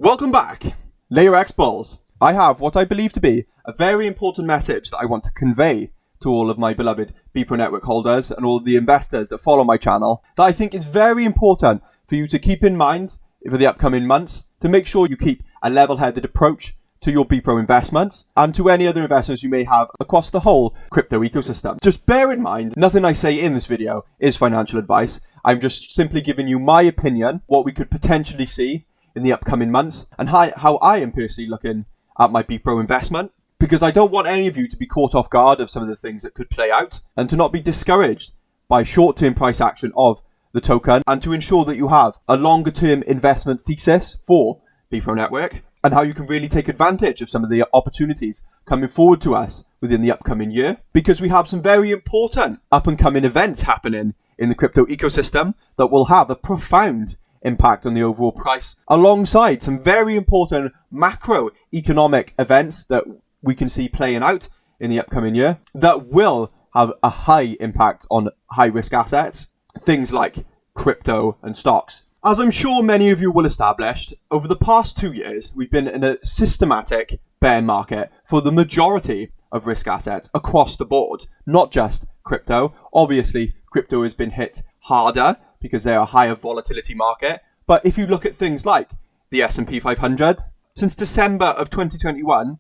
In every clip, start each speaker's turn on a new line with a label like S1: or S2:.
S1: Welcome back, Layer X Bulls. I have what I believe to be a very important message that I want to convey to all of my beloved BEPRO network holders and all of the investors that follow my channel that I think is very important for you to keep in mind for the upcoming months to make sure you keep a level-headed approach to your BEPRO investments and to any other investments you may have across the whole crypto ecosystem. Just bear in mind, nothing I say in this video is financial advice. I'm just simply giving you my opinion, what we could potentially see in the upcoming months, and how I am personally looking at my BEPRO investment, because I don't want any of you to be caught off guard of some of the things that could play out and to not be discouraged by short-term price action of the token, and to ensure that you have a longer-term investment thesis for BEPRO Network and how you can really take advantage of some of the opportunities coming forward to us within the upcoming year, because we have some very important up-and-coming events happening in the crypto ecosystem that will have a profound impact on the overall price, alongside some very important macroeconomic events that we can see playing out in the upcoming year that will have a high impact on high risk assets, things like crypto and stocks. As I'm sure many of you will establish, over the past 2 years, we've been in a systematic bear market for the majority of risk assets across the board, not just crypto. Obviously, crypto has been hit harder because they're a higher volatility market. But if you look at things like the S&P 500, since December of 2021,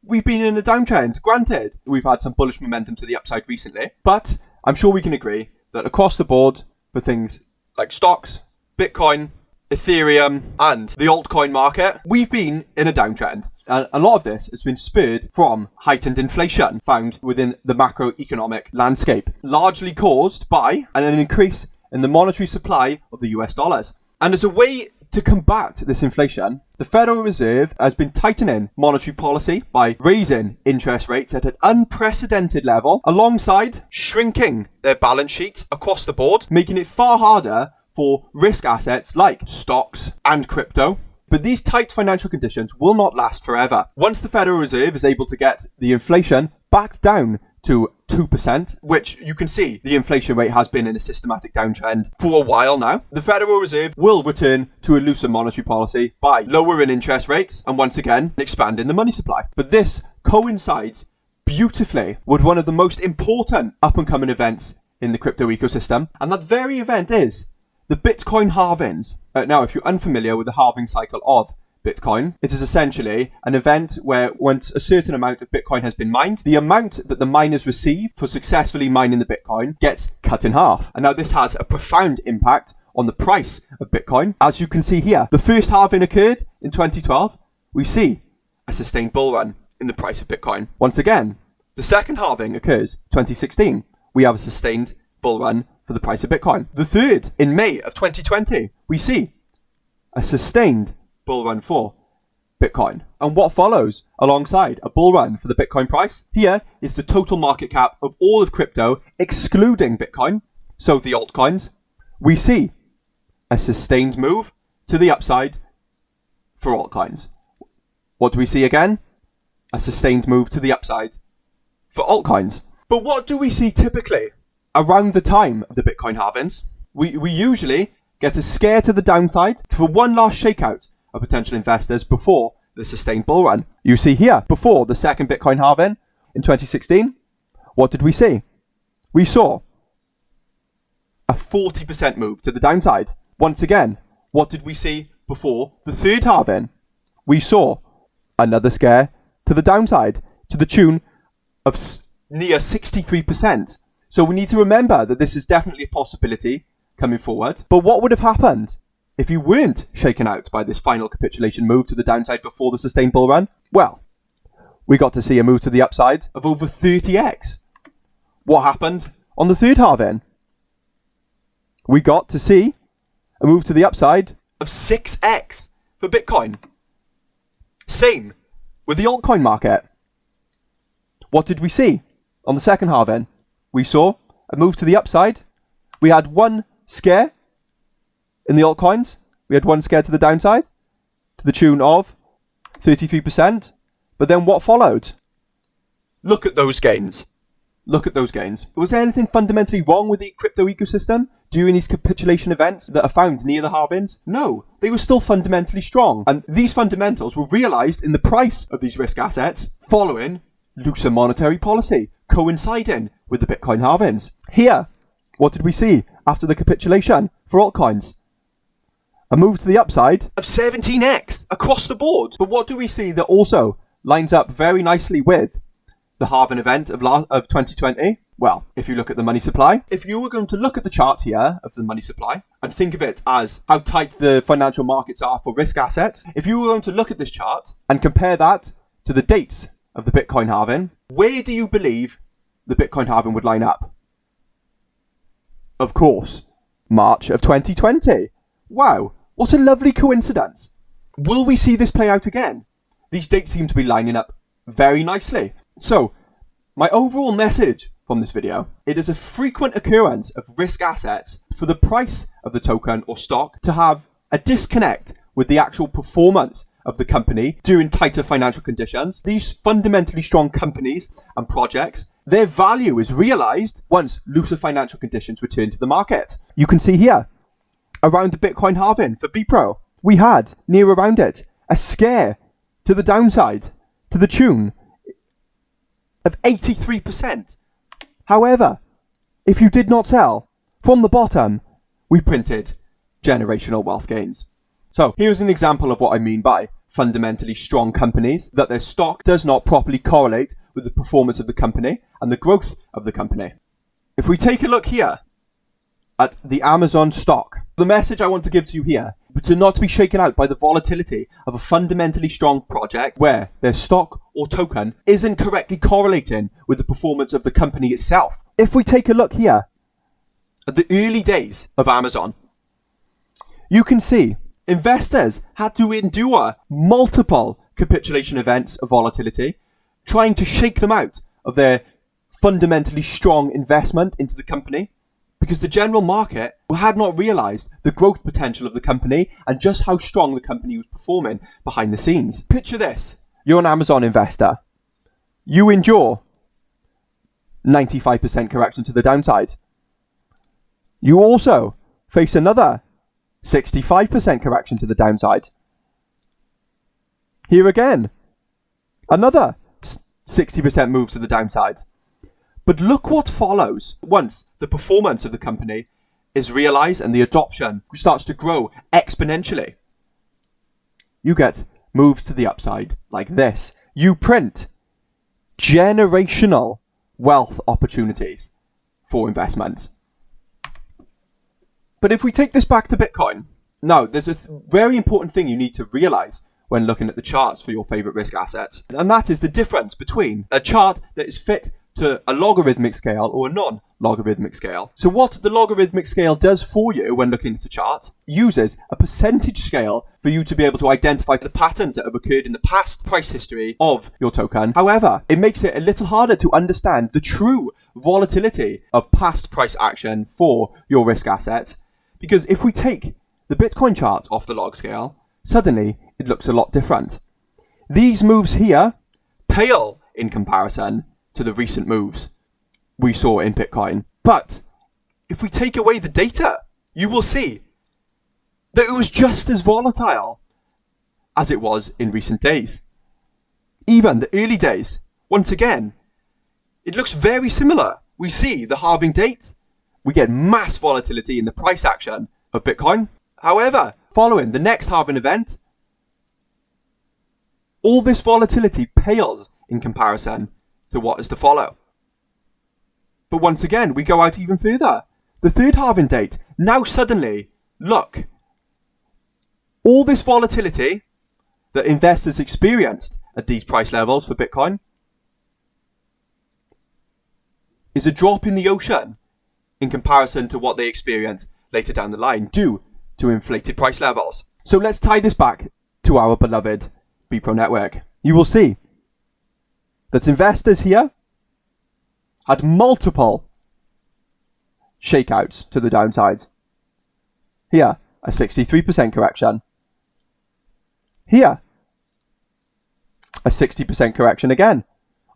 S1: we've been in a downtrend. Granted, we've had some bullish momentum to the upside recently, but I'm sure we can agree that across the board for things like stocks, Bitcoin, Ethereum, and the altcoin market, we've been in a downtrend. And a lot of this has been spurred from heightened inflation found within the macroeconomic landscape, largely caused by an increase in the monetary supply of the US dollars. And as a way to combat this inflation, the Federal Reserve has been tightening monetary policy by raising interest rates at an unprecedented level, alongside shrinking their balance sheet across the board, making it far harder for risk assets like stocks and crypto. But these tight financial conditions will not last forever. Once the Federal Reserve is able to get the inflation back down to 2%, which you can see the inflation rate has been in a systematic downtrend for a while now, the Federal Reserve will return to a looser monetary policy by lowering interest rates and once again expanding the money supply. But this coincides beautifully with one of the most important up-and-coming events in the crypto ecosystem, and that very event is the Bitcoin halvings. Now, if you're unfamiliar with the halving cycle of Bitcoin, it is essentially an event where once a certain amount of Bitcoin has been mined, the amount that the miners receive for successfully mining the Bitcoin gets cut in half. And now this has a profound impact on the price of Bitcoin. As you can see here, the first halving occurred in 2012. We see a sustained bull run in the price of Bitcoin. Once again, the second halving occurs 2016. We have a sustained bull run for the price of Bitcoin. The third, in May of 2020, we see a sustained bull run for Bitcoin. And what follows alongside a bull run for the Bitcoin price? Here is the total market cap of all of crypto, excluding Bitcoin, so the altcoins. We see a sustained move to the upside for altcoins. What do we see again? A sustained move to the upside for altcoins. But what do we see typically around the time of the Bitcoin halvings? We usually get a scare to the downside for one last shakeout of potential investors before the sustained bull run. You see here, before the second Bitcoin halving in 2016, what did we see? We saw a 40% move to the downside. Once again, what did we see before the third halving? We saw another scare to the downside to the tune of near 63%. So we need to remember that this is definitely a possibility coming forward. But what would have happened if you weren't shaken out by this final capitulation move to the downside before the sustained bull run? Well, we got to see a move to the upside of over 30x. What happened on the third halving? We got to see a move to the upside of 6x for Bitcoin. Same with the altcoin market. What did we see on the second halving? We saw a move to the upside. We had one scare in the altcoins. We had one scare to the downside to the tune of 33%. But then what followed? Look at those gains. Look at those gains. Was there anything fundamentally wrong with the crypto ecosystem during these capitulation events that are found near the halvings? No, they were still fundamentally strong. And these fundamentals were realized in the price of these risk assets following looser monetary policy, coinciding with the Bitcoin halvings. Here, what did we see after the capitulation for altcoins? A move to the upside of 17x across the board. But what do we see that also lines up very nicely with the halving event of 2020? Well, if you look at the money supply, if you were going to look at the chart here of the money supply and think of it as how tight the financial markets are for risk assets, if you were going to look at this chart and compare that to the dates of the Bitcoin halving, where do you believe the Bitcoin halving would line up? Of course, March of 2020. Wow, what a lovely coincidence. Will we see this play out again? These dates seem to be lining up very nicely. So, my overall message from this video, it is a frequent occurrence of risk assets for the price of the token or stock to have a disconnect with the actual performance of the company during tighter financial conditions. These fundamentally strong companies and projects, their value is realized once looser financial conditions return to the market. You can see here, around the Bitcoin halving for BEPRO, we had, near around it, a scare to the downside, to the tune of 83%. However, if you did not sell, from the bottom, we printed generational wealth gains. So here's an example of what I mean by fundamentally strong companies, that their stock does not properly correlate with the performance of the company and the growth of the company. If we take a look here at the Amazon stock, the message I want to give to you here, but to not be shaken out by the volatility of a fundamentally strong project where their stock or token isn't correctly correlating with the performance of the company itself. If we take a look here at the early days of Amazon, you can see investors had to endure multiple capitulation events of volatility, trying to shake them out of their fundamentally strong investment into the company, because the general market had not realized the growth potential of the company and just how strong the company was performing behind the scenes. Picture this. You're an Amazon investor. You endure 95% correction to the downside. You also face another 65% correction to the downside. Here again, another 60% move to the downside. But look what follows once the performance of the company is realized and the adoption starts to grow exponentially. You get moves to the upside like this. You print generational wealth opportunities for investments. But if we take this back to Bitcoin, now there's a very important thing you need to realize when looking at the charts for your favorite risk assets. And that is the difference between a chart that is fit to a logarithmic scale or a non-logarithmic scale. So what the logarithmic scale does for you when looking at a chart uses a percentage scale for you to be able to identify the patterns that have occurred in the past price history of your token. However, it makes it a little harder to understand the true volatility of past price action for your risk asset. Because if we take the Bitcoin chart off the log scale, suddenly it looks a lot different. These moves here pale in comparison to the recent moves we saw in Bitcoin. But if we take away the data, you will see that it was just as volatile as it was in recent days. Even the early days, once again, it looks very similar. We see the halving date, we get mass volatility in the price action of Bitcoin. However, following the next halving event, all this volatility pales in comparison to what is to follow. But once again, we go out even further. The third halving date, now suddenly, look, all this volatility that investors experienced at these price levels for Bitcoin is a drop in the ocean in comparison to what they experience later down the line due to inflated price levels. So let's tie this back to our beloved BEPRO network. You will see that investors here had multiple shakeouts to the downside. Here, a 63% correction. Here, a 60% correction again.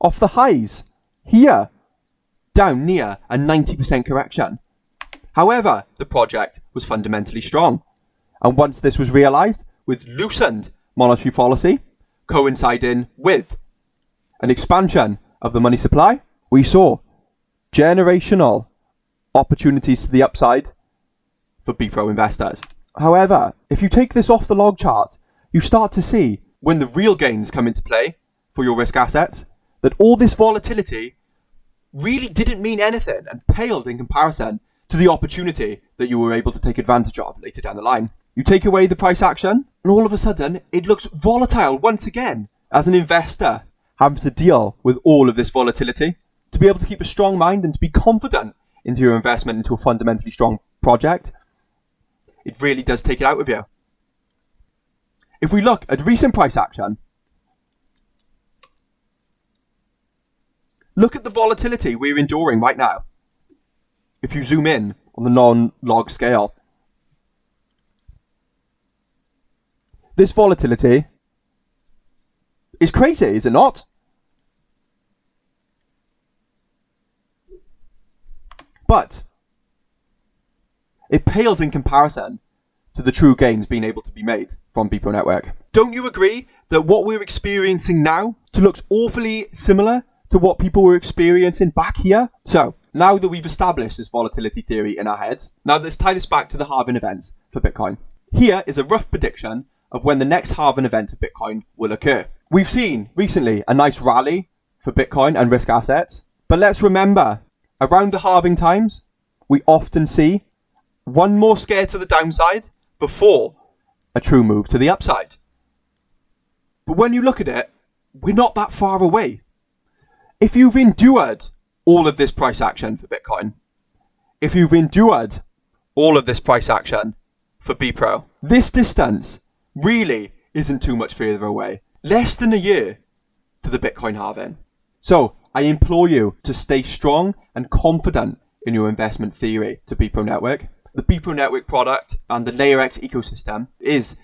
S1: Off the highs. Here, down near a 90% correction. However, the project was fundamentally strong. And once this was realised, with loosened monetary policy coinciding with an expansion of the money supply, we saw generational opportunities to the upside for BEPRO investors. However, if you take this off the log chart, you start to see when the real gains come into play for your risk assets, that all this volatility really didn't mean anything and paled in comparison to the opportunity that you were able to take advantage of later down the line. You take away the price action, and all of a sudden, it looks volatile once again. As an investor, having to deal with all of this volatility, to be able to keep a strong mind and to be confident into your investment into a fundamentally strong project, it really does take it out of you. If we look at recent price action, look at the volatility we're enduring right now. If you zoom in on the non-log scale, this volatility is crazy, is it not? But it pales in comparison to the true gains being able to be made from BEPRO Network. Don't you agree that what we're experiencing now looks awfully similar to what people were experiencing back here? So, now that we've established this volatility theory in our heads, now let's tie this back to the halving events for Bitcoin. Here is a rough prediction of when the next halving event of Bitcoin will occur. We've seen recently a nice rally for Bitcoin and risk assets, but let's remember, around the halving times, we often see one more scare to the downside before a true move to the upside. But when you look at it, we're not that far away. If you've endured all of this price action for Bitcoin, if you've endured all of this price action for BEPRO, this distance really isn't too much further away. Less than a year to the Bitcoin halving. So I implore you to stay strong and confident in your investment theory to BEPRO Network. The BEPRO Network product and the Layer X ecosystem is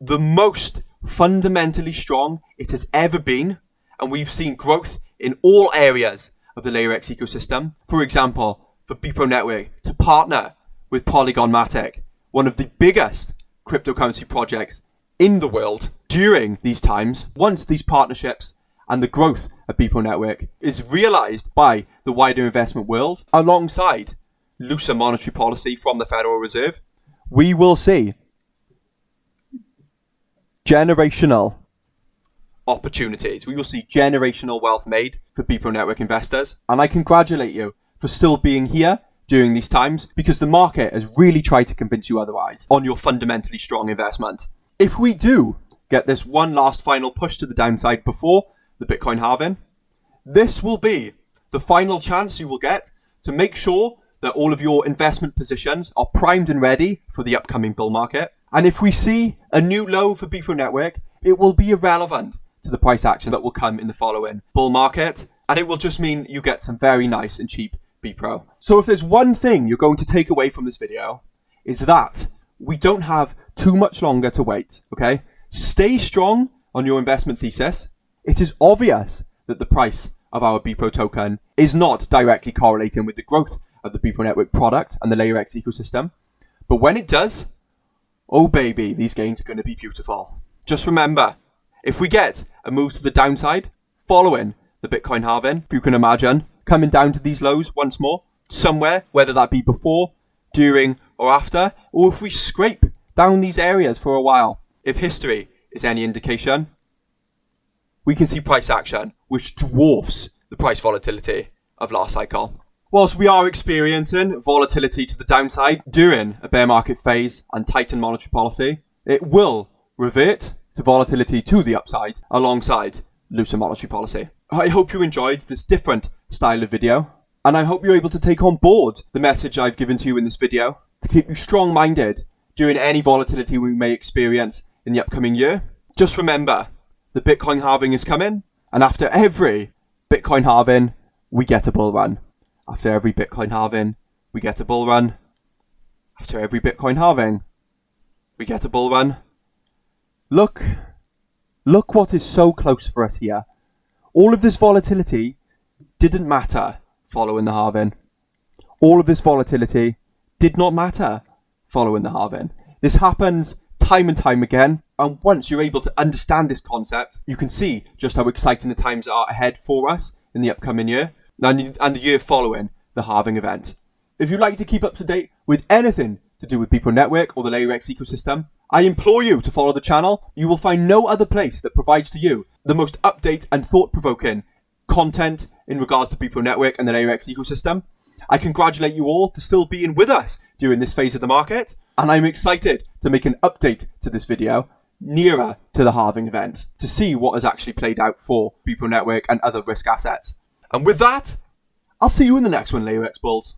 S1: the most fundamentally strong it has ever been, and we've seen growth in all areas of the Layer X ecosystem. For example, for BEPRO Network to partner with Polygon Matic, one of the biggest cryptocurrency projects in the world during these times, once these partnerships and the growth of BEPRO Network is realized by the wider investment world, alongside looser monetary policy from the Federal Reserve, we will see generational opportunities. We will see generational wealth made for BEPRO Network investors. And I congratulate you for still being here during these times, because the market has really tried to convince you otherwise on your fundamentally strong investment. If we do get this one last final push to the downside before the Bitcoin halving, this will be the final chance you will get to make sure that all of your investment positions are primed and ready for the upcoming bull market. And if we see a new low for BEPRO Network, it will be irrelevant to the price action that will come in the following bull market, and it will just mean you get some very nice and cheap BEPRO. So if there's one thing you're going to take away from this video, is that we don't have too much longer to wait, okay? Stay strong on your investment thesis. It is obvious that the price of our BEPRO token is not directly correlating with the growth of the BEPRO Network product and the Layer X ecosystem. But when it does, oh baby, these gains are going to be beautiful. Just remember, if we get a move to the downside following the Bitcoin halving, if you can imagine coming down to these lows once more, somewhere, whether that be before, during, or after, or if we scrape down these areas for a while, if history is any indication, we can see price action which dwarfs the price volatility of last cycle. Whilst we are experiencing volatility to the downside during a bear market phase and tightened monetary policy, it will revert to volatility to the upside alongside looser monetary policy. I hope you enjoyed this different style of video, and I hope you're able to take on board the message I've given to you in this video to keep you strong-minded during any volatility we may experience in the upcoming year. Just remember, the Bitcoin halving is coming, and after every Bitcoin halving, we get a bull run. After every Bitcoin halving, we get a bull run. After every Bitcoin halving, we get a bull run. Look what is so close for us here. All of this volatility didn't matter following the halving. All of this volatility did not matter following the halving. This happens time and time again, and once you're able to understand this concept, you can see just how exciting the times are ahead for us in the upcoming year and the year following the halving event. If you'd like to keep up to date with anything to do with BEPRO Network or the LayerX ecosystem, I implore you to follow the channel. You will find no other place that provides to you the most update and thought-provoking content in regards to BEPRO Network and the LayerX ecosystem. I congratulate you all for still being with us during this phase of the market, and I'm excited to make an update to this video nearer to the halving event to see what has actually played out for BEPRO Network and other risk assets. And with that, I'll see you in the next one, LayerX Bulls.